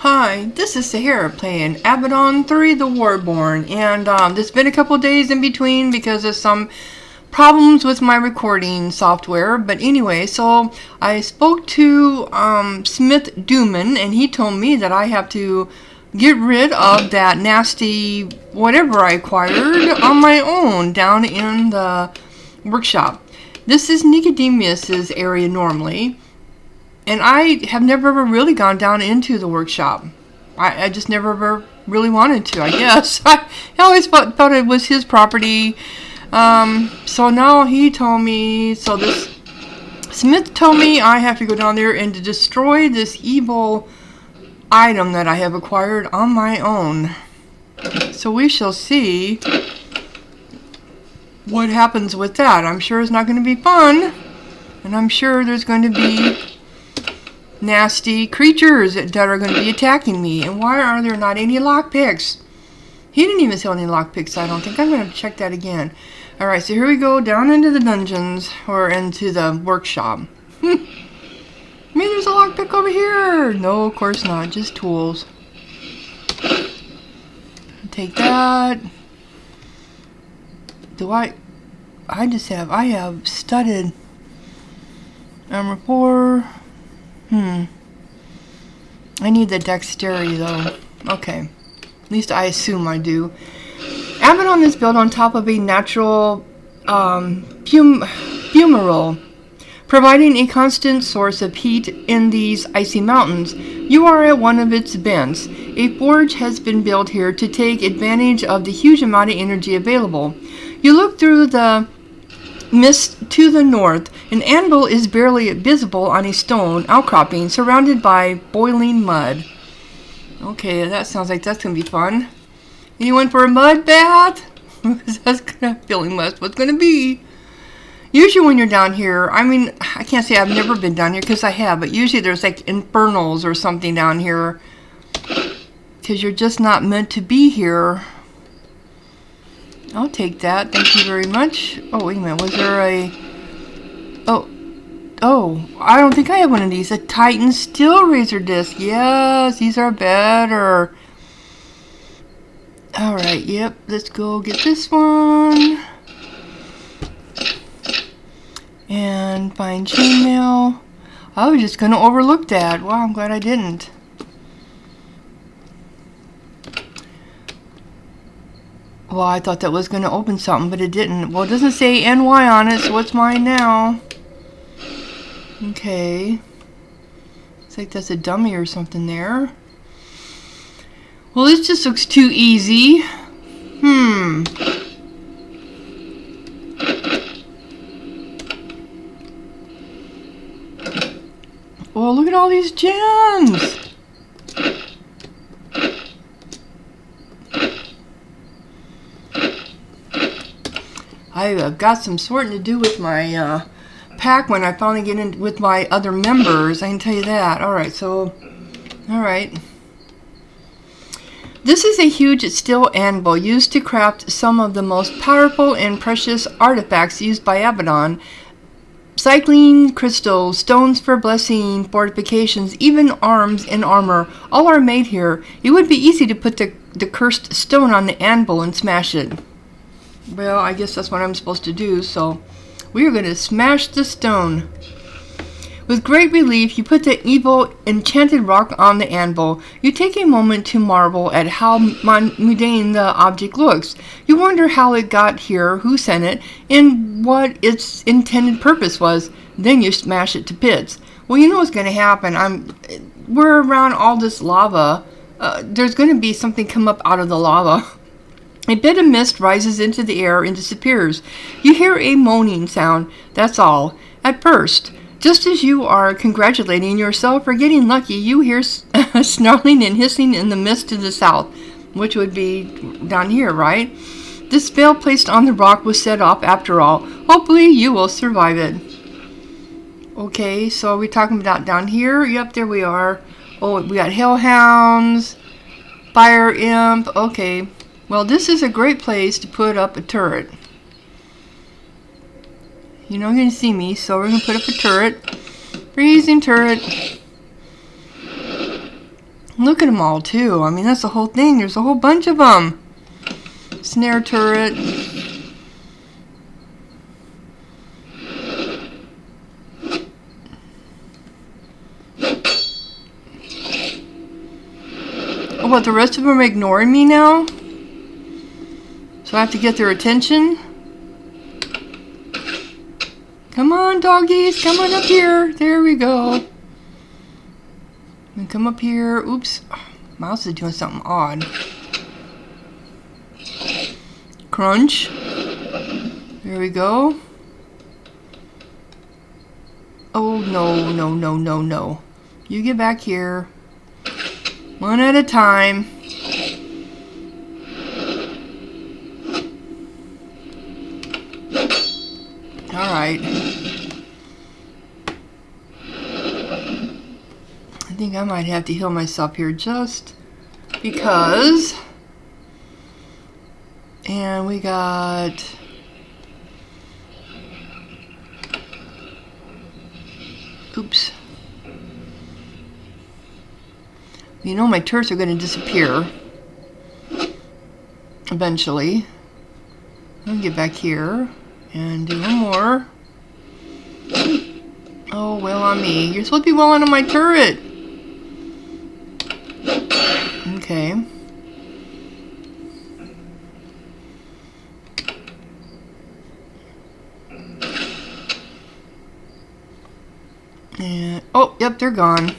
Hi, this is Sahara playing Avadon 3 the Warborn, and there's been a couple days in between because of some problems with my recording software. But anyway, so I spoke to Smith Dooman, and he told me that I have to get rid of that nasty whatever I acquired on my own down in the workshop. This is Nicodemus's area normally. And I have never ever really gone down into the workshop. I just never ever really wanted to, I guess. I always thought it was his property. So now he told me, Smith told me I have to go down there and to destroy this evil item that I have acquired on my own. So we shall see what happens with that. I'm sure it's not going to be fun. And I'm sure there's going to be nasty creatures that are going to be attacking me. And why are there not any lockpicks? He didn't even sell any lockpicks, I don't think. I'm going to check that again. Alright, so here we go down into the dungeons, or into the workshop. Maybe there's a lockpick over here. No, of course not. Just tools. Take that. I have studded armor 4. I need the dexterity though. Okay. At least I assume I do. Avadon is built on top of a natural fumarole, providing a constant source of heat in these icy mountains. You are at one of its vents. A forge has been built here to take advantage of the huge amount of energy available. You look through the mist to the north. An anvil is barely visible on a stone outcropping surrounded by boiling mud. Okay, that sounds like that's going to be fun. Anyone for a mud bath? That's going to feeling what's going to be. Usually when you're down here, I mean, I can't say I've never been down here because I have, but usually there's like infernals or something down here because you're just not meant to be here. I'll take that. Thank you very much. Oh, wait a minute. Was there a... Oh, I don't think I have one of these. A Titan Steel Razor Disc. Yes, these are better. Alright, yep. Let's go get this one. And find chainmail. I was just going to overlook that. Wow, I'm glad I didn't. Well, I thought that was going to open something, but it didn't. Well, it doesn't say NY on it, so what's mine now? Okay. Looks like that's a dummy or something there. Well, this just looks too easy. Well, look at all these gems. I've got some sorting to do with my pack when I finally get in with my other members. I can tell you that. Alright, so... Alright. This is a huge steel anvil used to craft some of the most powerful and precious artifacts used by Avadon. Cycling crystals, stones for blessing, fortifications, even arms and armor. All are made here. It would be easy to put the cursed stone on the anvil and smash it. Well, I guess that's what I'm supposed to do, so we are going to smash the stone. With great relief, you put the evil enchanted rock on the anvil. You take a moment to marvel at how mundane the object looks. You wonder how it got here, who sent it, and what its intended purpose was. Then you smash it to bits. Well, you know what's going to happen. We're around all this lava. There's going to be something come up out of the lava. A bit of mist rises into the air and disappears. You hear a moaning sound, that's all. At first, just as you are congratulating yourself for getting lucky, you hear snarling and hissing in the mist to the south, which would be down here, right? This veil placed on the rock was set off after all. Hopefully you will survive it. Okay, so are we talking about down here? Yep, there we are. Oh, we got hellhounds, fire imp, okay. Well, this is a great place to put up a turret. You're not going to see me, so we're going to put up a turret. Freezing turret. Look at them all, too. I mean, that's the whole thing. There's a whole bunch of them. Snare turret. Oh, what, the rest of them are ignoring me now? So I have to get their attention? Come on, doggies. Come on up here. There we go. And come up here. Oops. Mouse is doing something odd. Crunch. There we go. Oh, no, no, no, no, no. You get back here. One at a time. Alright. I think I might have to heal myself here just because. And we got... Oops. You know my turrets are going to disappear. Eventually. I'll get back here and do one more. Oh, well on me. You're supposed to be well onto my turret. Okay. And, oh, yep, they're gone.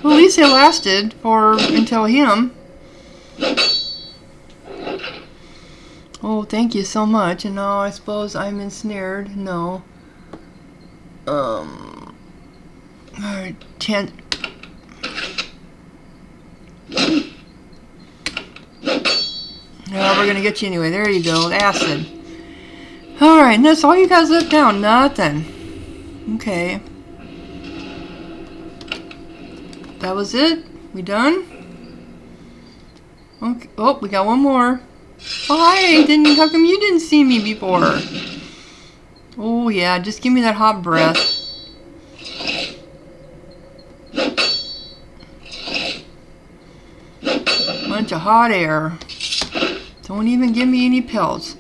Well, at least they lasted until him. Oh, thank you so much. And now I suppose I'm ensnared. No. Alright, no, we're gonna get you anyway. There you go, acid. Alright, and that's all you guys left down. Nothing. Okay. That was it? We done? Okay. Oh, we got one more. Oh, hi, how come you didn't see me before? Oh yeah, just give me that hot breath. Bunch of hot air. Don't even give me any pelts.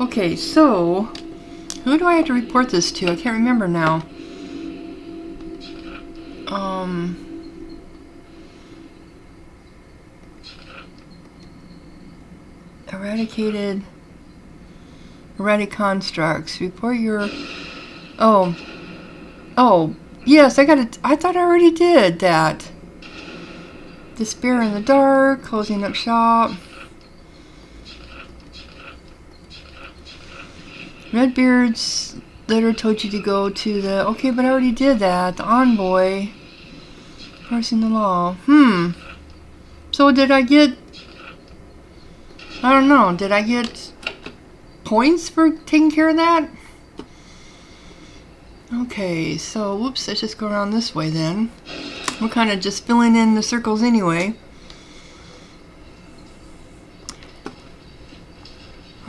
Okay, so who do I have to report this to? I can't remember now. Erratic constructs. Report your... Oh, yes, I thought I already did that. Despair in the dark, closing up shop. Redbeard's letter told you to go to the... Okay, but I already did that. The envoy. Parsing the law. So did I get... I don't know. Did I get points for taking care of that? Okay, so whoops, let's just go around this way then. We're kind of just filling in the circles anyway.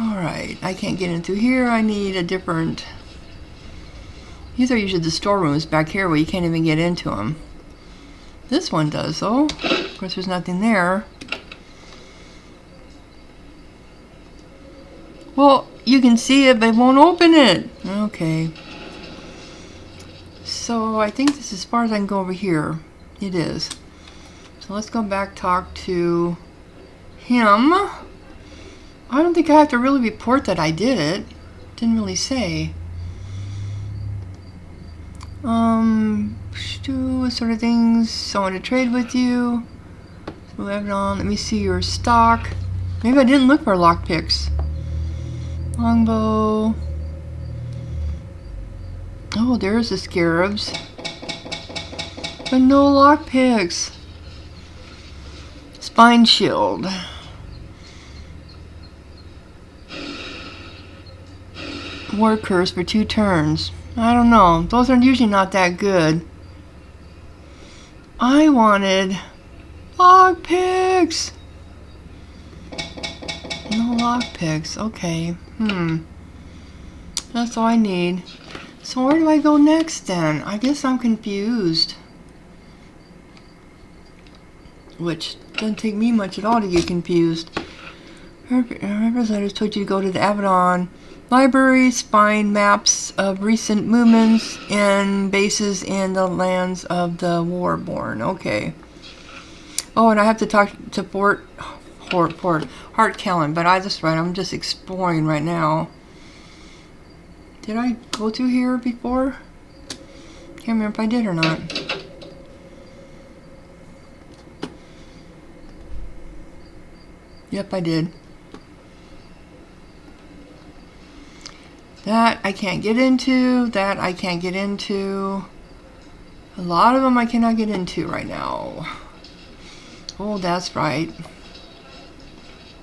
Alright, I can't get in through here. I need a different... These are usually the storerooms back here where you can't even get into them. This one does, though. Of course, there's nothing there. Well, you can see it, but it won't open it. Okay. So, I think this is as far as I can go over here. It is. So, let's go back, talk to him. I don't think I have to really report that I did it. Didn't really say. What sort of things? Someone to trade with you. So, Avadon, let me see your stock. Maybe I didn't look for lockpicks. Longbow. Oh, there's the scarabs. But no lockpicks. Spine shield. War curse for 2 turns. I don't know. Those are usually not that good. I wanted lockpicks. No lockpicks. Okay. That's all I need. So where do I go next then? I guess I'm confused. which doesn't take me much at all to get confused. Representatives told you to go to the Avadon library, find maps of recent movements and bases in the lands of the Warborn. Okay. Oh, and I have to talk to Fort Hartkellen, but I'm just exploring right now. Did I go through here before? Can't remember if I did or not. Yep, I did. That I can't get into. That I can't get into. A lot of them I cannot get into right now. Oh, that's right.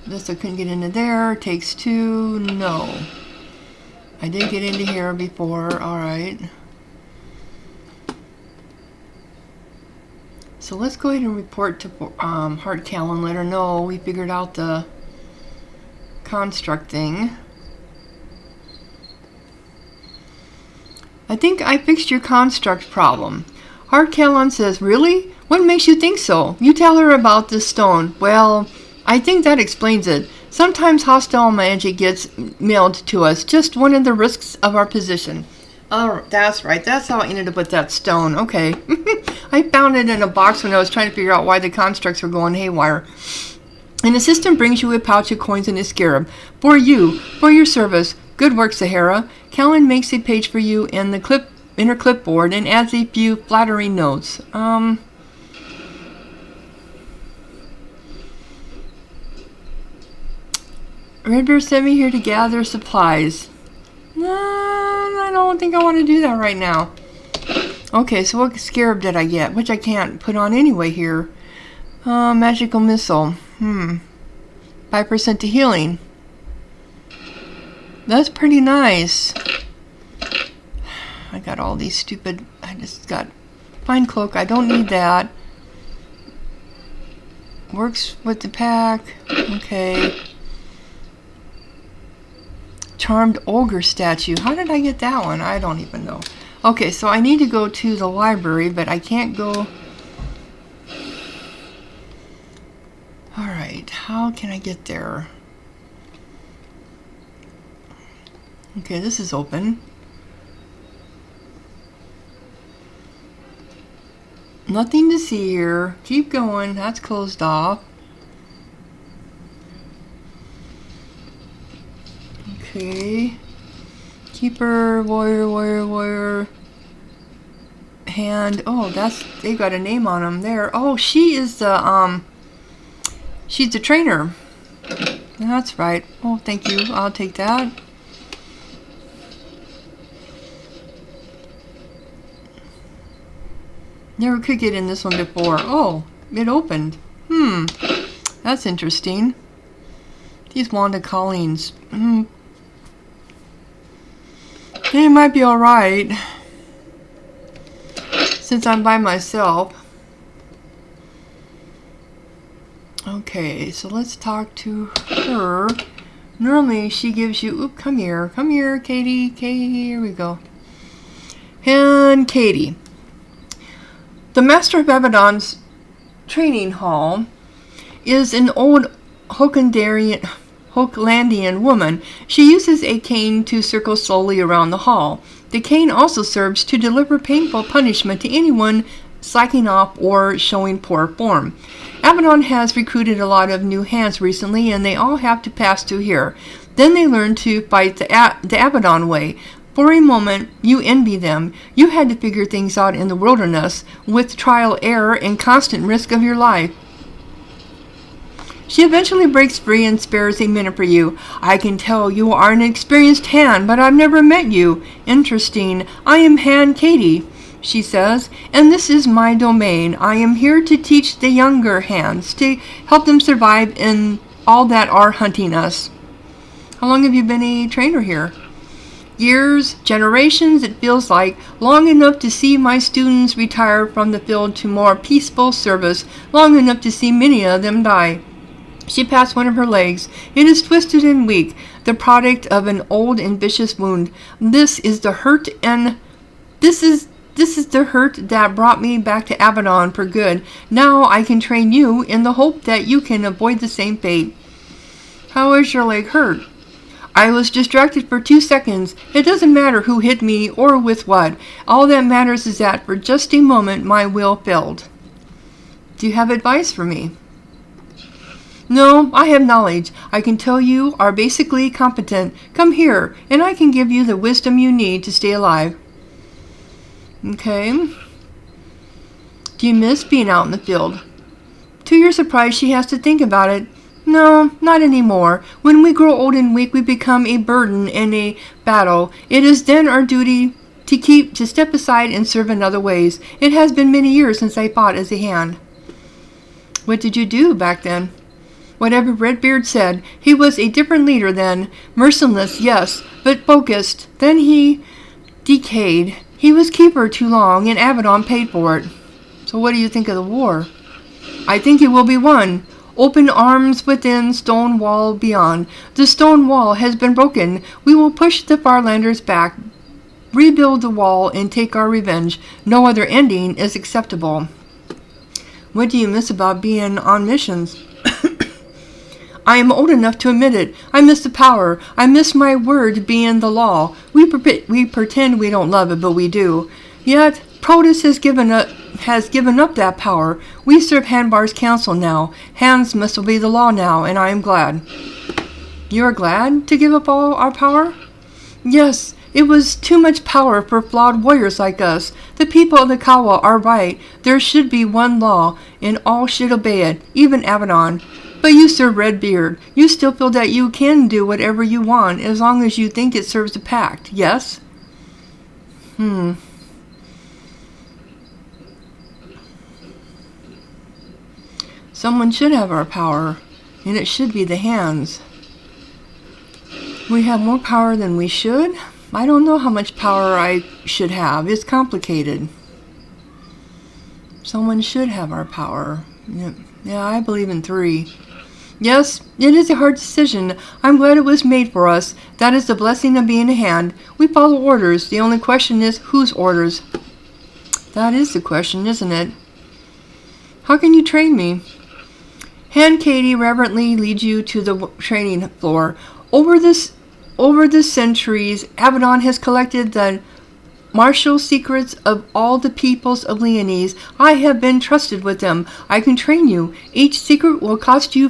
This I couldn't get into there. Takes two. No. I did get into here before. Alright. So let's go ahead and report to Hartkellen and let her know we figured out the construct thing. I think I fixed your construct problem. Hartkellen says, really? What makes you think so? You tell her about this stone. Well, I think that explains it. Sometimes hostile magic gets mailed to us. Just one of the risks of our position. Oh, that's right. That's how I ended up with that stone. Okay. I found it in a box when I was trying to figure out why the constructs were going haywire. An assistant brings you a pouch of coins and a scarab. For you, for your service. Good work, Sahara. Callan makes a page for you in her clipboard and adds a few flattering notes. Redbeard sent me here to gather supplies. I don't think I want to do that right now. Okay, so what scarab did I get? Which I can't put on anyway here. Magical missile. 5% to healing. That's pretty nice. I got all these stupid... I just got... Fine cloak. I don't need that. Works with the pack. Okay. Charmed ogre statue. How did I get that one? I don't even know. Okay, so I need to go to the library, but I can't go... Alright, how can I get there? Okay, this is open. Nothing to see here. Keep going. That's closed off. Okay. Keeper, warrior. Hand. Oh, they got a name on them there. Oh, she is the, she's the trainer. That's right. Oh, thank you. I'll take that. Never could get in this one before. Oh, it opened. That's interesting. These Wanda Collins. They might be alright. Since I'm by myself. Okay, so let's talk to her. Normally she gives you... Oop, come here. Come here, Katie. Here we go. And Katie. The Master of Avadon's training hall is an old Hochlandian woman. She uses a cane to circle slowly around the hall. The cane also serves to deliver painful punishment to anyone slacking off or showing poor form. Avadon has recruited a lot of new hands recently, and they all have to pass through here. Then they learn to fight the Avadon way. For a moment, you envy them. You had to figure things out in the wilderness, with trial, error, and constant risk of your life. She eventually breaks free and spares a minute for you. I can tell you are an experienced hand, but I've never met you. Interesting. I am Hand Katie, she says, and this is my domain. I am here to teach the younger hands, to help them survive in all that are hunting us. How long have you been a trainer here? Years, generations, it feels like, long enough to see my students retire from the field to more peaceful service, long enough to see many of them die. She passed one of her legs. It is twisted and weak, the product of an old and vicious wound. This is the hurt and this is This is the hurt that brought me back to Avadon for good. Now I can train you in the hope that you can avoid the same fate. How is your leg hurt? I was distracted for 2 seconds. It doesn't matter who hit me or with what. All that matters is that for just a moment my will failed. Do you have advice for me? No, I have knowledge. I can tell you are basically competent. Come here, and I can give you the wisdom you need to stay alive. Okay. Do you miss being out in the field? To your surprise, she has to think about it. No, not anymore. When we grow old and weak, we become a burden in a battle. It is then our duty to step aside and serve in other ways. It has been many years since I fought as a hand. What did you do back then? Whatever Redbeard said, he was a different leader then. Merciless, yes, but focused. Then he decayed. He was keeper too long, and Avadon paid for it. So what do you think of the war? I think it will be won. Open arms within, stone wall beyond. The stone wall has been broken. We will push the Farlanders back, rebuild the wall, and take our revenge. No other ending is acceptable. What do you miss about being on missions? I am old enough to admit it. I miss the power. I miss my word being the law. We pretend we don't love it, but we do. Yet, Protus has given up that power. We serve Hanbar's council now. Hands must obey the law now, and I am glad. You are glad to give up all our power? Yes, it was too much power for flawed warriors like us. The people of the Kawa are right. There should be one law, and all should obey it, even Avadon. But you, Sir Redbeard, you still feel that you can do whatever you want as long as you think it serves the pact, yes? Someone should have our power, and it should be the hands. We have more power than we should? I don't know how much power I should have. It's complicated. Someone should have our power. Yeah, I believe in 3. Yes, it is a hard decision. I'm glad it was made for us. That is the blessing of being a hand. We follow orders. The only question is, whose orders? That is the question, isn't it? How can you train me? Hand Katie reverently leads you to the training floor. Over the centuries, Avadon has collected the martial secrets of all the peoples of Leonese. I have been trusted with them. I can train you. Each secret will cost you,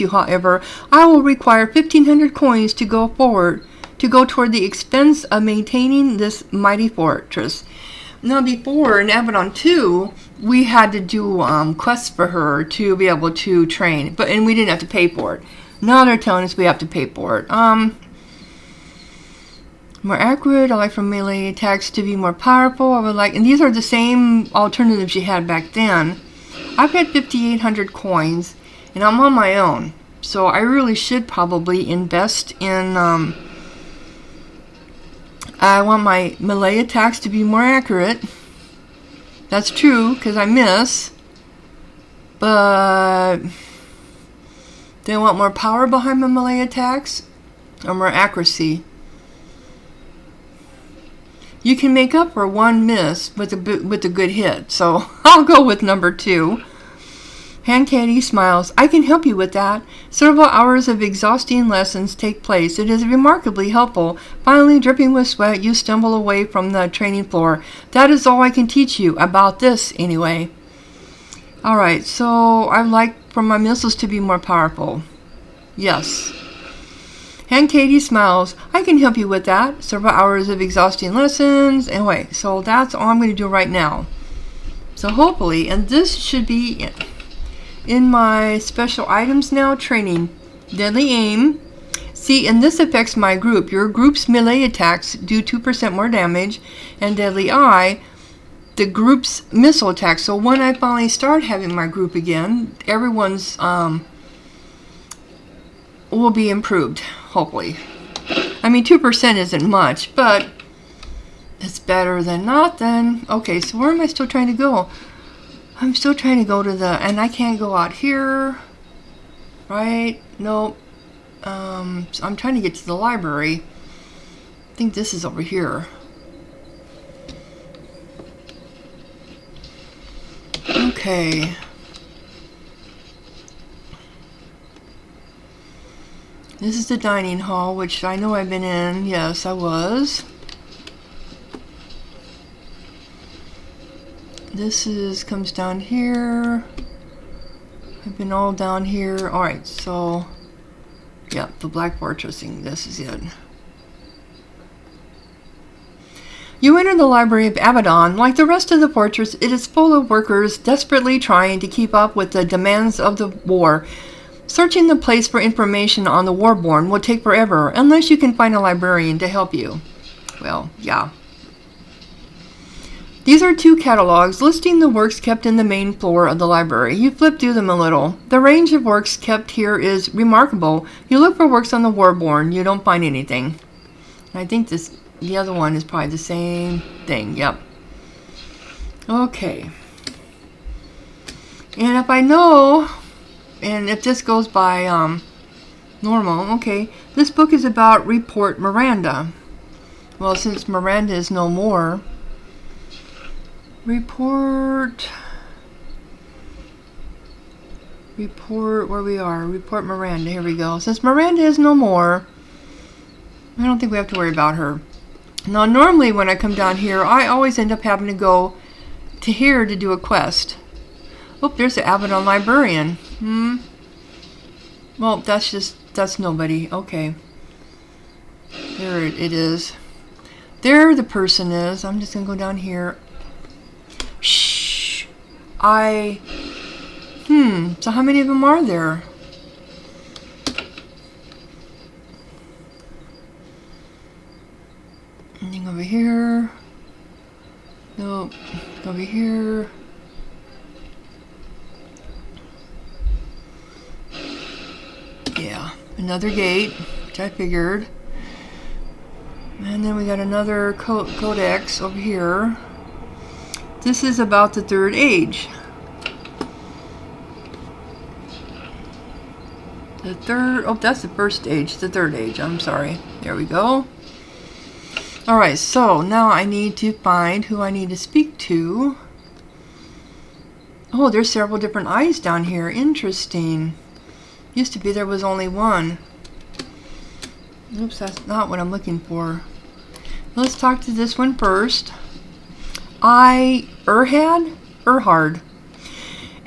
however. I will require 1,500 coins to go toward the expense of maintaining this mighty fortress. Now, before in Avadon 2, we had to do quests for her to be able to train, and we didn't have to pay for it. Now they're telling us we have to pay for it. More accurate. I like for melee attacks to be more powerful. I would like, and these are the same alternatives you had back then. I've got 5,800 coins, and I'm on my own, so I really should probably invest in. I want my melee attacks to be more accurate. That's true, because I miss. But do I want more power behind my melee attacks, or more accuracy? You can make up for one miss with a good hit, so I'll go with number 2. Hand Katie smiles. I can help you with that. Several hours of exhausting lessons take place. It is remarkably helpful. Finally, dripping with sweat, you stumble away from the training floor. That is all I can teach you about this, anyway. Alright, so I'd like for my missiles to be more powerful. Yes. And Katie smiles. I can help you with that. Several hours of exhausting lessons. Anyway, so that's all I'm going to do right now. So hopefully, and this should be in my special items now, training. Deadly aim. See, and this affects my group. Your group's melee attacks do 2% more damage. And deadly eye, the group's missile attacks. So when I finally start having my group again, everyone's will be improved, hopefully. I mean, 2% isn't much, but it's better than nothing. Okay, so where am I still trying to go? I'm still trying to go to the, and I can't go out here, right? Nope. So I'm trying to get to the library. I think this is over here. Okay. This is the dining hall, which I know I've been in. Yes, I was. This comes down here. I've been all down here. Alright, so yeah, the black fortressing. This is it. You enter the library of Avadon. Like the rest of the fortress, it is full of workers desperately trying to keep up with the demands of the war. Searching the place for information on the Warborn will take forever, unless you can find a librarian to help you. Well, yeah. These are 2 catalogs listing the works kept in the main floor of the library. You flip through them a little. The range of works kept here is remarkable. You look for works on the Warborn, you don't find anything. I think the other one is probably the same thing. Yep. Okay. And if I know, and if this goes by normal, okay, this book is about Report Miranda. Well, since Miranda is no more, Report where we are. Report Miranda. Here we go. Since Miranda is no more, I don't think we have to worry about her. Now, normally when I come down here, I always end up having to go to here to do a quest. Oh, there's the Avadon librarian. Well, that's nobody. Okay. There it is. There the person is. I'm just going to go down here. Shh. So how many of them are there? Anything over here? Nope. Over here. Yeah. Another gate, which I figured. And then we got another codex over here. This is about the Third Age. That's the First Age. The Third Age, I'm sorry. There we go. Alright, so now I need to find who I need to speak to. Oh, there's several different eyes down here. Interesting. Used to be there was only one. Oops, that's not what I'm looking for. Let's talk to this one first. Erhard.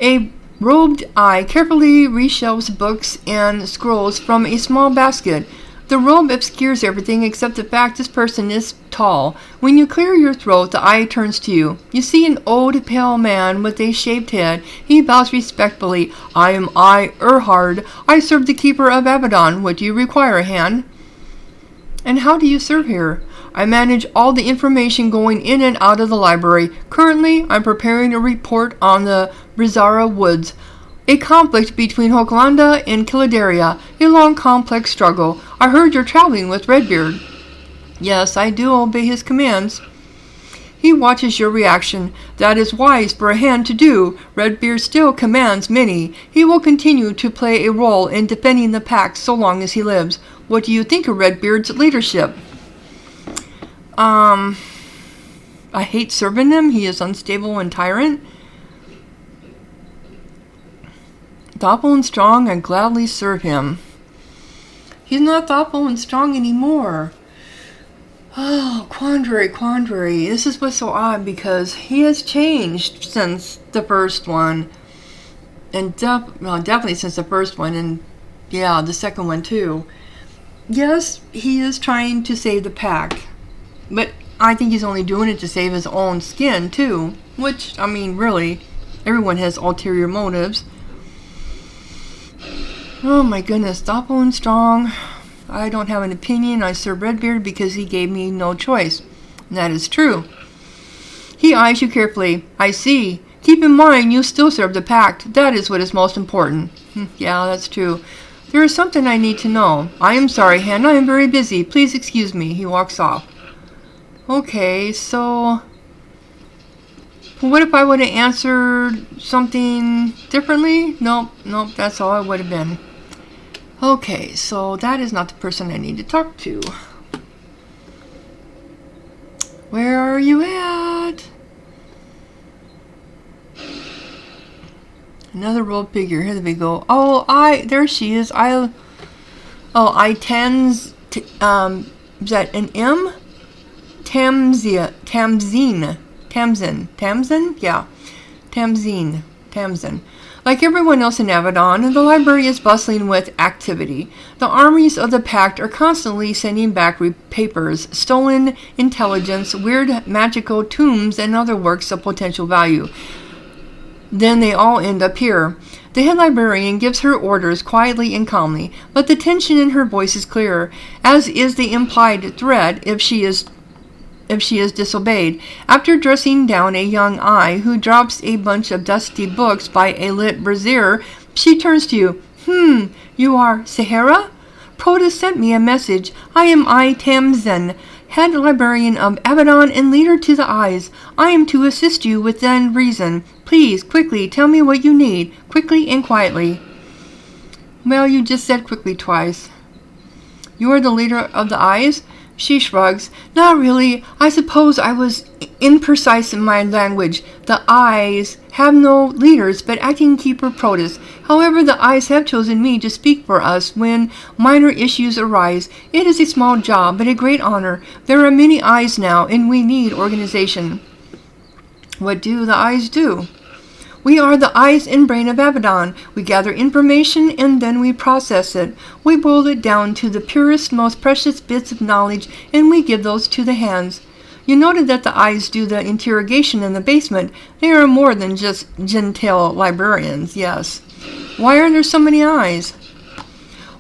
A robed eye carefully reshelves books and scrolls from a small basket. The robe obscures everything except the fact this person is tall. When you clear your throat, the eye turns to you. You see an old, pale man with a shaved head. He bows respectfully. I am Erhard. I serve the keeper of Avadon. What do you require, a hand? And how do you serve here? I manage all the information going in and out of the library. Currently, I'm preparing a report on the Brizara Woods. A conflict between Hoklanda and Kildaria. A long, complex struggle. I heard you're traveling with Redbeard. Yes, I do obey his commands. He watches your reaction. That is wise for a hand to do. Redbeard still commands many. He will continue to play a role in defending the pack so long as he lives. What do you think of Redbeard's leadership? I hate serving him. He is unstable and tyrant. Thoughtful and strong, I gladly serve him. He's not thoughtful and strong anymore. Oh, quandary. This is what's so odd because he has changed since the first one. And definitely since the first one, and yeah, the second one too. Yes, he is trying to save the pack. But I think he's only doing it to save his own skin too. Which, I mean, really, everyone has ulterior motives. Oh my goodness, thoughtful and strong. I don't have an opinion. I serve Redbeard because he gave me no choice. And that is true. He eyes you carefully. I see. Keep in mind you still serve the pact. That is what is most important. Yeah, that's true. There is something I need to know. I am sorry, Hannah. I am very busy. Please excuse me. He walks off. Okay, so what if I would have answered something differently? Nope, that's all it would have been. Okay, so that is not the person I need to talk to. Where are you at? Another world figure. Here we go. There she is. Is that an M? Tamzin. Yeah. Tamzin. Like everyone else in Avadon, the library is bustling with activity. The armies of the Pact are constantly sending back papers, stolen intelligence, weird magical tombs, and other works of potential value. Then they all end up here. The head librarian gives her orders quietly and calmly, but the tension in her voice is clear, as is the implied threat if she is disobeyed. After dressing down a young eye who drops a bunch of dusty books by a lit brazier, she turns to you. You are Sahara? Protus sent me a message. I am Tamzin, head librarian of Avadon and leader to the Eyes. I am to assist you within reason. Please, quickly, tell me what you need. Quickly and quietly. Well, you just said quickly twice. You are the leader of the Eyes? She shrugs. Not really. I suppose I was imprecise in my language. The Eyes have no leaders but acting keeper Protus. However, the Eyes have chosen me to speak for us when minor issues arise. It is a small job, but a great honor. There are many Eyes now, and we need organization. What do the Eyes do? We are the eyes and brain of Avadon. We gather information and then we process it. We boil it down to the purest, most precious bits of knowledge, and we give those to the hands. You noted that the eyes do the interrogation in the basement. They are more than just gentile librarians, yes. Why are there so many eyes?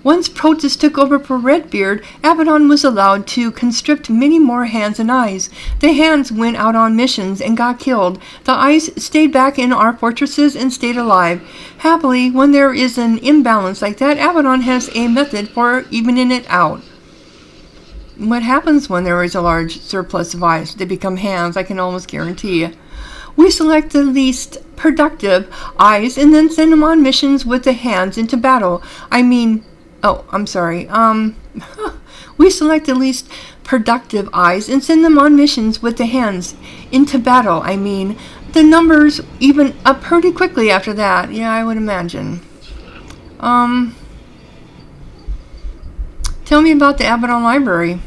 Once Protus took over for Redbeard, Avadon was allowed to conscript many more hands and eyes. The hands went out on missions and got killed. The eyes stayed back in our fortresses and stayed alive. Happily, when there is an imbalance like that, Avadon has a method for evening it out. What happens when there is a large surplus of eyes? They become hands, I can almost guarantee. We select the least productive eyes and then send them on missions with the hands into battle. We select the least productive eyes and send them on missions with the hands into battle. The numbers even up pretty quickly after that. Yeah, I would imagine. Tell me about the Avadon Library.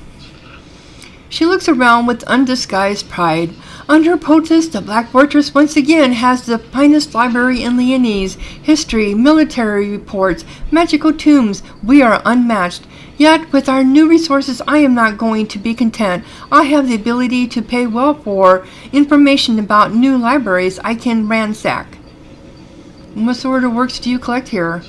She looks around with undisguised pride. Under protest, the Black Fortress once again has the finest library in Leonese. History, military reports, magical tombs. We are unmatched. Yet, with our new resources, I am not going to be content. I have the ability to pay well for information about new libraries I can ransack. What sort of works do you collect here?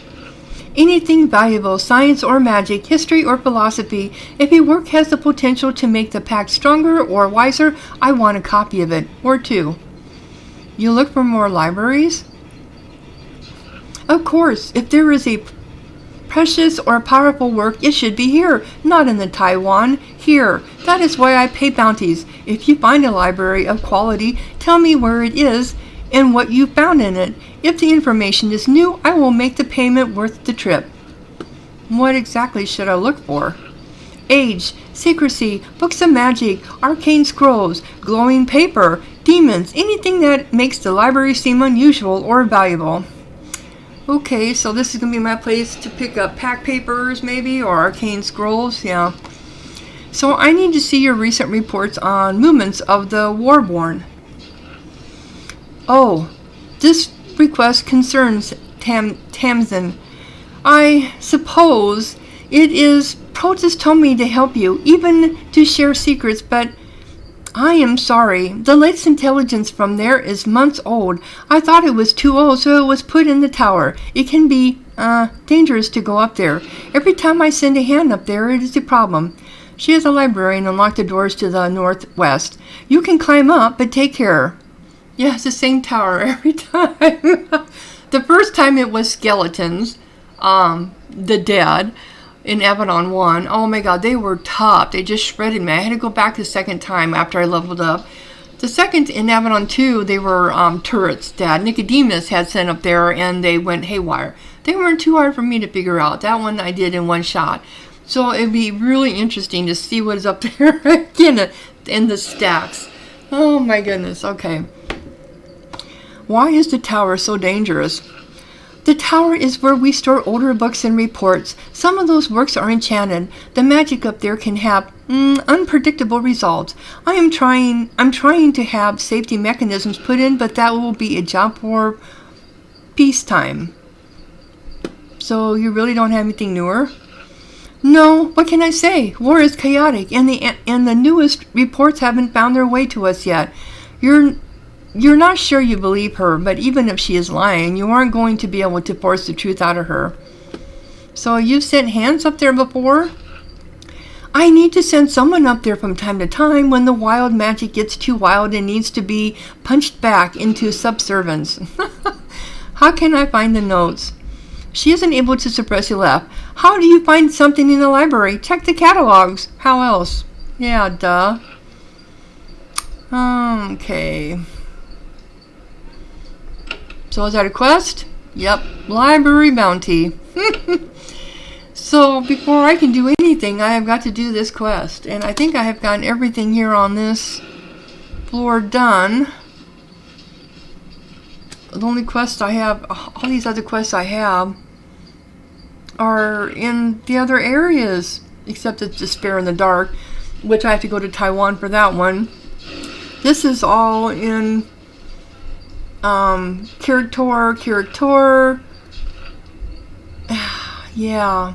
Anything valuable, science or magic, history or philosophy. If a work has the potential to make the Pact stronger or wiser, I want a copy of it, or two. You look for more libraries? Of course, if there is a precious or powerful work, it should be here, not in the Taiwan. Here. That is why I pay bounties. If you find a library of quality, tell me where it is and what you found in it. If the information is new, I will make the payment worth the trip. What exactly should I look for? Age, secrecy, books of magic, arcane scrolls, glowing paper, demons, anything that makes the library seem unusual or valuable. Okay, so this is going to be my place to pick up pack papers maybe, or arcane scrolls, yeah. So I need to see your recent reports on movements of the Warborn. Oh, this request concerns Tamzin. I suppose it is. Protus told me to help you, even to share secrets, but I am sorry. The latest intelligence from there is months old. I thought it was too old, so it was put in the tower. It can be dangerous to go up there. Every time I send a hand up there, it is a problem. She is a librarian and locked the doors to the northwest. You can climb up, but take care. Yeah, it's the same tower every time. The first time it was skeletons, the dead, in Avadon 1. Oh my god, they were tough. They just shredded me. I had to go back the second time after I leveled up. The second, in Avadon 2, they were turrets that Nicodemus had sent up there, and they went haywire. They weren't too hard for me to figure out. That one I did in one shot. So it'd be really interesting to see what is up there again in the stacks. Oh my goodness, okay. Why is the tower so dangerous? The tower is where we store older books and reports. Some of those works are enchanted. The magic up there can have unpredictable results. I'm trying to have safety mechanisms put in, but that will be a job for peacetime. So you really don't have anything newer? No, what can I say? War is chaotic, and the newest reports haven't found their way to us yet. You're not sure you believe her, but even if she is lying, you aren't going to be able to force the truth out of her. So you've sent hands up there before? I need to send someone up there from time to time when the wild magic gets too wild and needs to be punched back into subservience. How can I find the notes? She isn't able to suppress a laugh. How do you find something in the library? Check the catalogs. How else? Yeah, duh. Okay. So is that a quest? Yep. Library bounty. So before I can do anything, I have got to do this quest. And I think I have gotten everything here on this floor done. The only quest I have, all these other quests I have, are in the other areas. Except it's Despair in the Dark, which I have to go to Taiwan for that one. This is all in Kiritor. Yeah.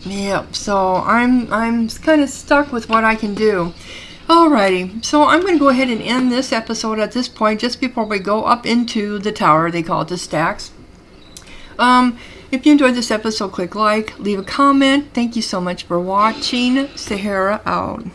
Yep, so I'm kind of stuck with what I can do. Alrighty, so I'm going to go ahead and end this episode at this point, just before we go up into the tower. They call it the stacks. If you enjoyed this episode, click like, leave a comment. Thank you so much for watching. Sahara out.